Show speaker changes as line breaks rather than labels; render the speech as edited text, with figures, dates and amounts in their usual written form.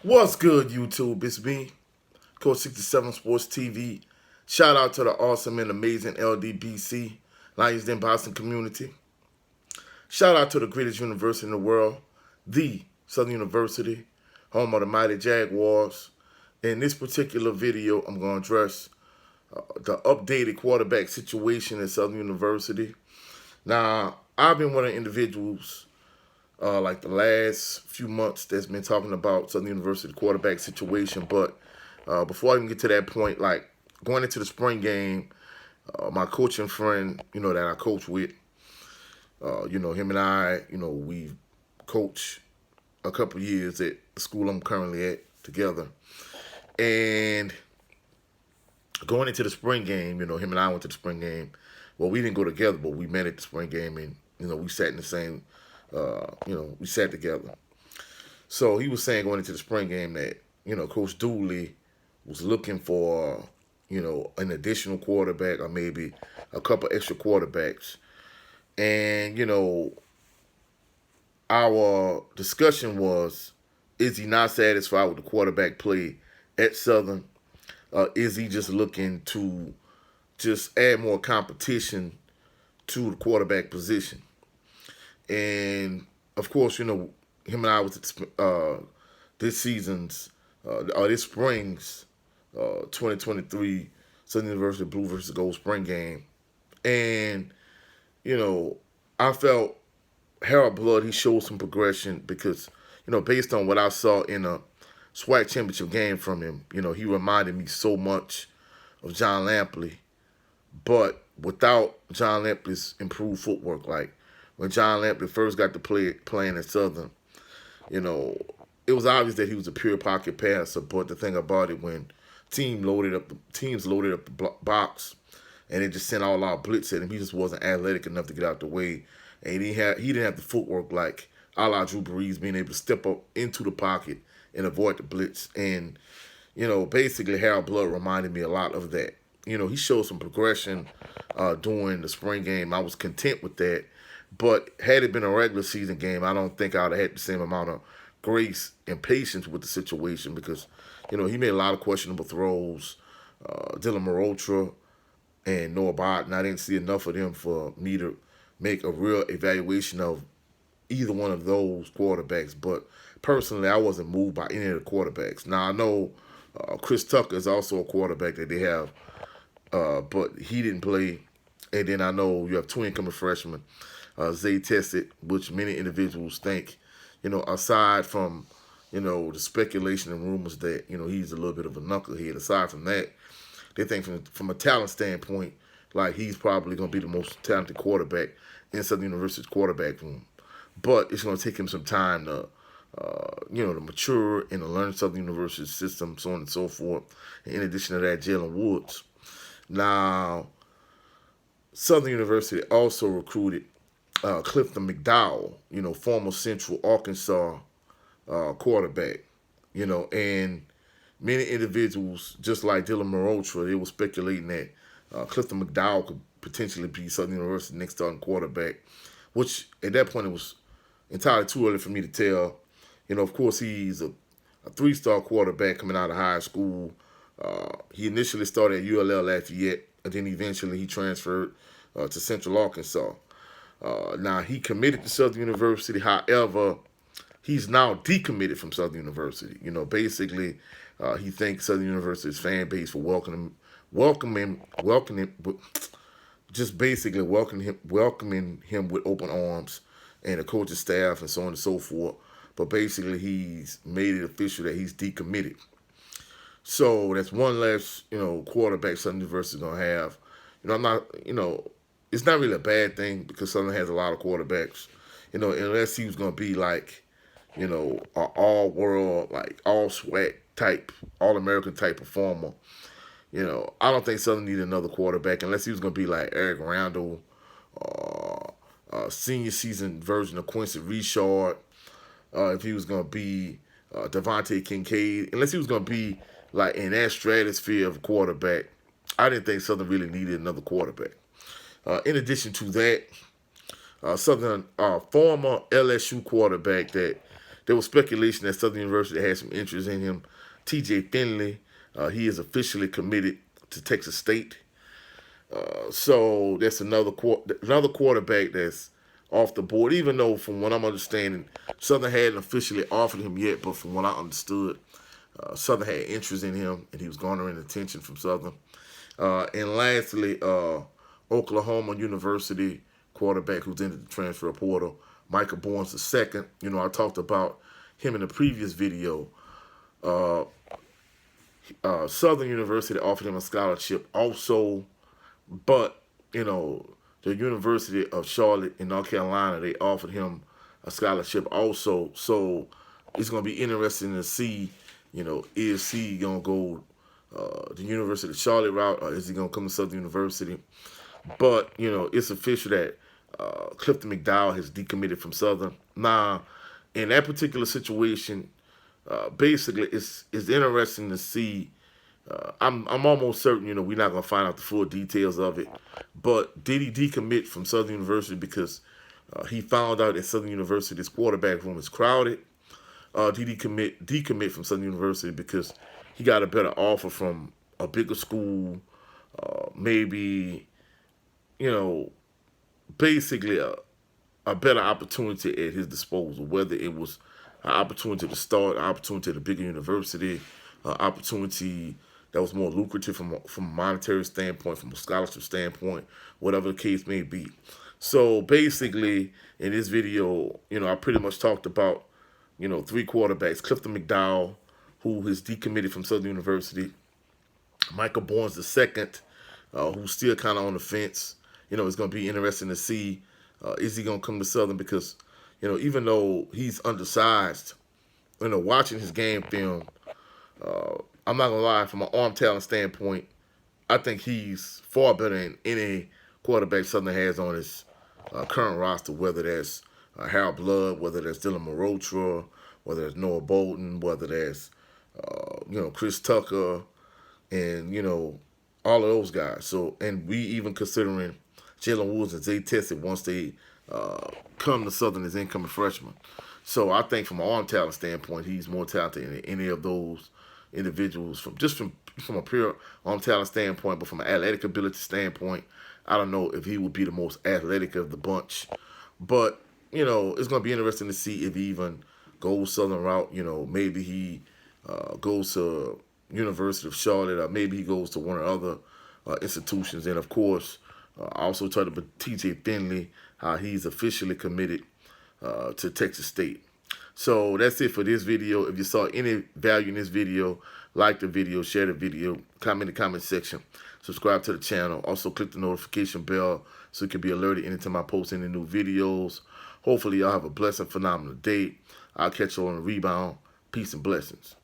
What's good, YouTube? It's me, Coach 67 Sports TV. Shout out to the awesome and amazing LDBC, Lions Den Boston community. Shout out to the greatest university in the world, the Southern University, home of the mighty Jaguars. In this particular video, I'm going to address the updated quarterback situation at Southern University. Now, I've been one of the individuals like the last few months that's been talking about Southern University quarterback situation. But before I even get to that point, like going into the spring game, my coaching friend, that I coach with, him and I, we coach a couple years at the school I'm currently at together. And going into the spring game, him and I went to the spring game. Well, we didn't go together, but we met at the spring game, and we sat in the same, we sat together. So he was saying going into the spring game that Coach Dooley was looking for an additional quarterback or maybe a couple extra quarterbacks, and our discussion was: is he not satisfied with the quarterback play at Southern? Is he just looking to just add more competition to the quarterback position? And of course, him and I was this season's or this spring's 2023 Southern University Blue versus Gold spring game, and I felt Harold Blood, he showed some progression because based on what I saw in a SWAC championship game from him, he reminded me so much of John Lampley, but without John Lampley's improved footwork. Like when John Lampley first got to playing at Southern, it was obvious that he was a pure pocket passer. But the thing about it, when teams loaded up the box and they just sent all out blitz at him, he just wasn't athletic enough to get out the way, and he didn't have the footwork like a la Drew Brees, being able to step up into the pocket and avoid the blitz. And basically Harold Blood reminded me a lot of that. He showed some progression during the spring game. I was content with that. But had it been a regular season game, I don't think I would have had the same amount of grace and patience with the situation because, he made a lot of questionable throws. Dylan Marotra and Noah Barton, I didn't see enough of them for me to make a real evaluation of either one of those quarterbacks. But personally, I wasn't moved by any of the quarterbacks. Now, I know Chris Tucker is also a quarterback that they have, but he didn't play. And then I know you have two incoming freshmen, Zay Tessett, which many individuals think, aside from, the speculation and rumors that, he's a little bit of a knucklehead. Aside from that, they think from a talent standpoint, like he's probably going to be the most talented quarterback in Southern University's quarterback room. But it's going to take him some time to mature and to learn Southern University's system, so on and so forth. And in addition to that, Jalen Woods. Now, Southern University also recruited Clifton McDowell, former Central Arkansas quarterback, and many individuals, just like Dylan Marotra, they were speculating that Clifton McDowell could potentially be Southern University's next starting quarterback, which at that point it was entirely too early for me to tell. Of course, he's a three-star quarterback coming out of high school. He initially started at ULL Lafayette, and then eventually he transferred to Central Arkansas. Now, he committed to Southern University. However, he's now decommitted from Southern University. Basically, he thanks Southern University's fan base for just basically welcoming him with open arms, and the coaching staff and so on and so forth. But basically, he's made it official that he's decommitted. So that's one less, quarterback Southern University is gonna have. I'm not, it's not really a bad thing because Southern has a lot of quarterbacks. Unless he was gonna be like, an all-world, like all SWAC type, all-American type performer. I don't think Southern needed another quarterback unless he was gonna be like Eric Randall, senior season version of Quincy Richard. If he was gonna be Devontae Kincaid, unless he was gonna be like in that stratosphere of quarterback, I didn't think Southern really needed another quarterback. In addition to that, Southern former LSU quarterback that there was speculation that Southern University had some interest in him. T.J. Finley, he is officially committed to Texas State. So that's another quarterback that's off the board. Even though, from what I'm understanding, Southern hadn't officially offered him yet, but from what I understood, Southern had interest in him, and he was garnering attention from Southern. And lastly, Oklahoma University quarterback who's into the transfer portal, Michael Bournes II. You know, I talked about him in the previous video. Southern University offered him a scholarship also, but, you know, the University of Charlotte in North Carolina, they offered him a scholarship also. So it's going to be interesting to see, you know, is he going to go the University of Charlotte route, or is he going to come to Southern University? But, you know, it's official that Clifton McDowell has decommitted from Southern. Now, in that particular situation, basically, it's interesting to see. I'm almost certain, you know, we're not going to find out the full details of it. But did he decommit from Southern University because he found out that Southern University's quarterback room is crowded? Did he decommit from Southern University because he got a better offer from a bigger school? Maybe, you know, basically a better opportunity at his disposal, whether it was an opportunity to start, an opportunity at a bigger university, an opportunity that was more lucrative from a monetary standpoint, from a scholarship standpoint, whatever the case may be. So basically, in this video, you know, I pretty much talked about, you know, 3 quarterbacks: Clifton McDowell, who has decommitted from Southern University; Michael Bournes II, who's still kind of on the fence. You know, it's going to be interesting to see, is he going to come to Southern? Because, you know, even though he's undersized, you know, watching his game film, I'm not going to lie, from an arm talent standpoint, I think he's far better than any quarterback Southern has on his current roster, whether that's Harold Blood, whether that's Dylan Marotra, whether that's Noah Bolton, whether that's, you know, Chris Tucker, and, you know, all of those guys. So, and we even considering Jalen Woods and Zay Tessett once they come to Southern as incoming freshmen. So I think from an arm talent standpoint, he's more talented than any of those individuals from a pure arm talent standpoint, but from an athletic ability standpoint, I don't know if he would be the most athletic of the bunch. But, you know, it's going to be interesting to see if he even goes Southern route. You know, maybe he goes to University of Charlotte, or maybe he goes to one or other institutions. And, of course, I also talked about T.J. Finley, how he's officially committed to Texas State. So that's it for this video. If you saw any value in this video, like the video, share the video, comment in the comment section, subscribe to the channel. Also, click the notification bell so you can be alerted anytime I post any new videos. Hopefully, y'all have a blessed and phenomenal day. I'll catch you on the rebound. Peace and blessings.